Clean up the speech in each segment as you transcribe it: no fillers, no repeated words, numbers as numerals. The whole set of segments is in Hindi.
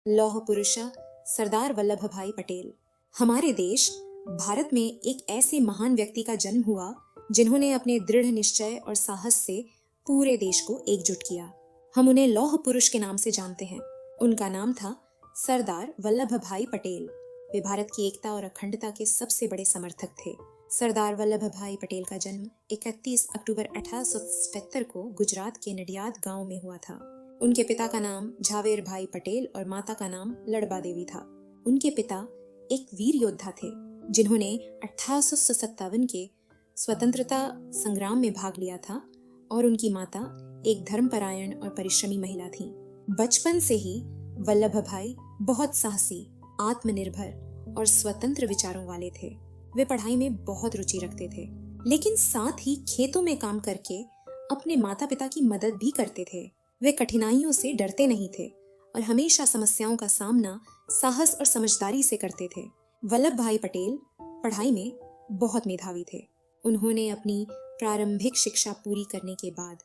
लौह पुरुष सरदार वल्लभ भाई पटेल। हमारे देश भारत में एक ऐसे महान व्यक्ति का जन्म हुआ जिन्होंने अपने दृढ़ निश्चय और साहस से पूरे देश को एकजुट किया। हम उन्हें लौह पुरुष के नाम से जानते हैं। उनका नाम था सरदार वल्लभ भाई पटेल। वे भारत की एकता और अखंडता के सबसे बड़े समर्थक थे। सरदार वल्लभ भाई पटेल का जन्म 31 अक्टूबर 1877 को गुजरात के नडियाद गांव में हुआ था। उनके पिता का नाम झावेर भाई पटेल और माता का नाम लड़बा देवी था। उनके पिता एक वीर योद्धा थे जिन्होंने 1857 के स्वतंत्रता संग्राम में भाग लिया था और उनकी माता एक धर्मपरायण और परिश्रमी महिला थी। बचपन से ही वल्लभ भाई बहुत साहसी, आत्मनिर्भर और स्वतंत्र विचारों वाले थे। वे पढ़ाई में बहुत रुचि रखते थे, लेकिन साथ ही खेतों में काम करके अपने माता पिता की मदद भी करते थे। वे कठिनाइयों से डरते नहीं थे और हमेशा समस्याओं का सामना साहस और समझदारी से करते थे। वल्लभ भाई पटेल पढ़ाई में बहुत मेधावी थे। उन्होंने अपनी प्रारंभिक शिक्षा पूरी करने के बाद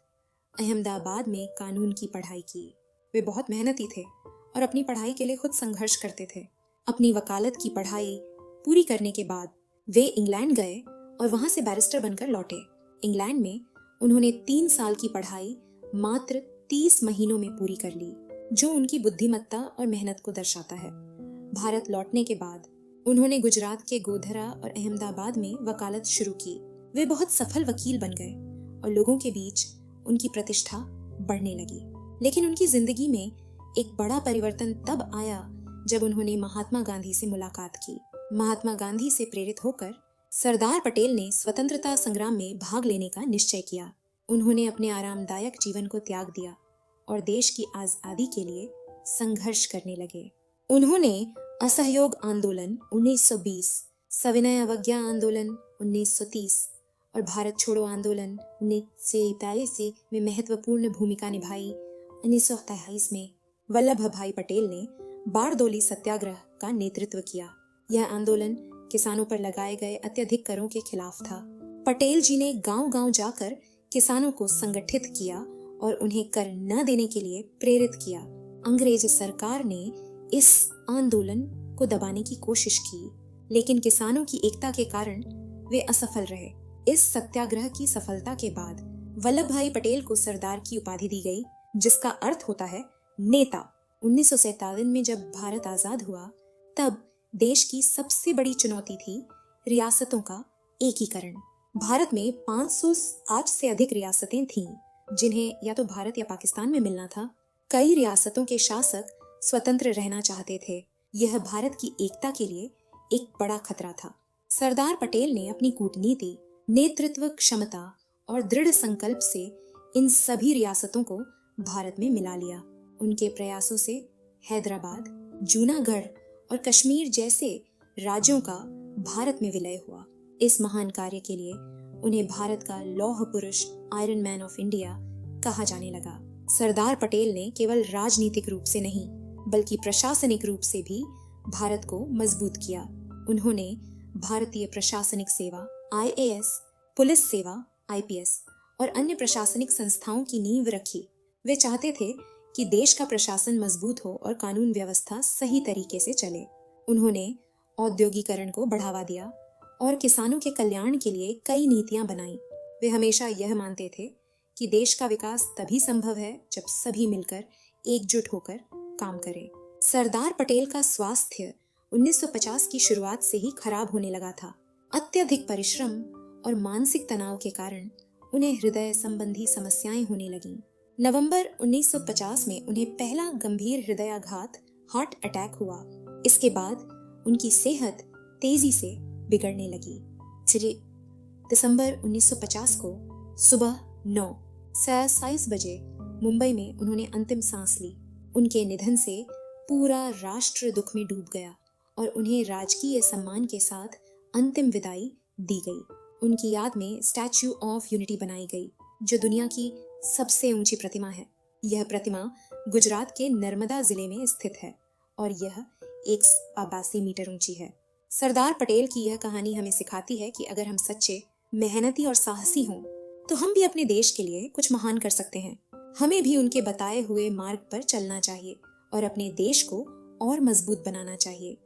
अहमदाबाद में कानून की पढ़ाई की। वे बहुत मेहनती थे और अपनी पढ़ाई के लिए खुद संघर्ष करते थे। अपनी वकालत की पढ़ाई पूरी करने के बाद वे इंग्लैंड गए और वहां से बैरिस्टर बनकर लौटे। इंग्लैंड में उन्होंने 3 साल की पढ़ाई मात्र 30 महीनों में पूरी कर ली, जो उनकी बुद्धिमत्ता और मेहनत को दर्शाता है। भारत लौटने के बाद उन्होंने गुजरात के गोधरा और अहमदाबाद में वकालत शुरू की। वे बहुत सफल वकील बन गए और लोगों के बीच उनकी प्रतिष्ठा बढ़ने लगी। लेकिन उनकी जिंदगी में एक बड़ा परिवर्तन तब आया जब उन्होंने महात्मा गांधी से मुलाकात की। महात्मा गांधी से प्रेरित होकर सरदार पटेल ने स्वतंत्रता संग्राम में भाग लेने का निश्चय किया। उन्होंने अपने आरामदायक जीवन को त्याग दिया और देश की आजादी के लिए संघर्ष करने लगे। उन्होंने असहयोग आंदोलन 1920, सविनय अवज्ञा आंदोलन 1930 और भारत छोड़ो आंदोलन 1942 में महत्वपूर्ण भूमिका निभाई। 1923 में वल्लभ भाई पटेल ने बारदोली सत्याग्रह का नेतृत्व किया। यह आंदोलन किसानों पर लगाए गए अत्यधिक करों के खिलाफ था। पटेल जी ने गांव-गांव जाकर किसानों को संगठित किया और उन्हें कर न देने के लिए प्रेरित किया। अंग्रेज सरकार ने इस आंदोलन को दबाने की कोशिश की, लेकिन किसानों की एकता के कारण वे असफल रहे। इस सत्याग्रह की सफलता के बाद वल्लभ भाई पटेल को सरदार की उपाधि दी गई, जिसका अर्थ होता है नेता। 1947 में जब भारत आजाद हुआ, तब देश की सबसे बड़ी चुनौती थी रियासतों का एकीकरण। भारत में 508 से अधिक रियासतें थीं, जिन्हें या तो भारत या पाकिस्तान में मिलना था। कई रियासतों के शासक स्वतंत्र रहना चाहते थे। यह भारत की एकता के लिए एक बड़ा खतरा था। सरदार पटेल ने अपनी कूटनीति, नेतृत्व क्षमता और दृढ़ संकल्प से इन सभी रियासतों को भारत में मिला लिया। उनके प्रयासों से हैदराबाद, जूनागढ़ और कश्मीर जैसे राज्यों का भारत में विलय हुआ। इस महान कार्य के लिए उन्हें भारत का लौह पुरुष, आयरन मैन ऑफ इंडिया कहा जाने लगा। सरदार पटेल ने केवल राजनीतिक रूप से नहीं, बल्कि प्रशासनिक रूप से भी भारत को मजबूत किया। उन्होंने भारतीय प्रशासनिक सेवा, IAS, पुलिस सेवा, IPS और अन्य प्रशासनिक संस्थाओं की नींव रखी। वे चाहते थे कि देश का प्रशासन मजबूत हो और कानून व्यवस्था सही तरीके से चले। उन्होंने औद्योगिकरण को बढ़ावा दिया और किसानों के कल्याण के लिए कई नीतियां बनाई। वे हमेशा यह मानते थे कि देश का विकास तभी संभव है जब सभी मिलकर एकजुट होकर काम करें। सरदार पटेल का स्वास्थ्य 1950 की शुरुआत से ही खराब होने लगा था। अत्यधिक परिश्रम और मानसिक तनाव के कारण उन्हें हृदय संबंधी समस्याएं होने लगीं। नवंबर 1950 में उन्हें पहला गंभीर हृदयाघात, हार्ट अटैक हुआ। इसके बाद उनकी सेहत तेजी से बिगड़ने लगी। दिसंबर 1950 को सुबह 9:27 बजे मुंबई में उन्होंने अंतिम सांस ली। उनके निधन से पूरा राष्ट्र दुख में डूब गया और उन्हें राजकीय सम्मान के साथ अंतिम विदाई दी गई। उनकी याद में स्टैच्यू ऑफ यूनिटी बनाई गई, जो दुनिया की सबसे ऊंची प्रतिमा है। यह प्रतिमा गुजरात के नर्मदा जिले में स्थित है और यह 182 मीटर ऊंची है। सरदार पटेल की यह कहानी हमें सिखाती है कि अगर हम सच्चे, मेहनती और साहसी हों, तो हम भी अपने देश के लिए कुछ महान कर सकते हैं। हमें भी उनके बताए हुए मार्ग पर चलना चाहिए और अपने देश को और मजबूत बनाना चाहिए।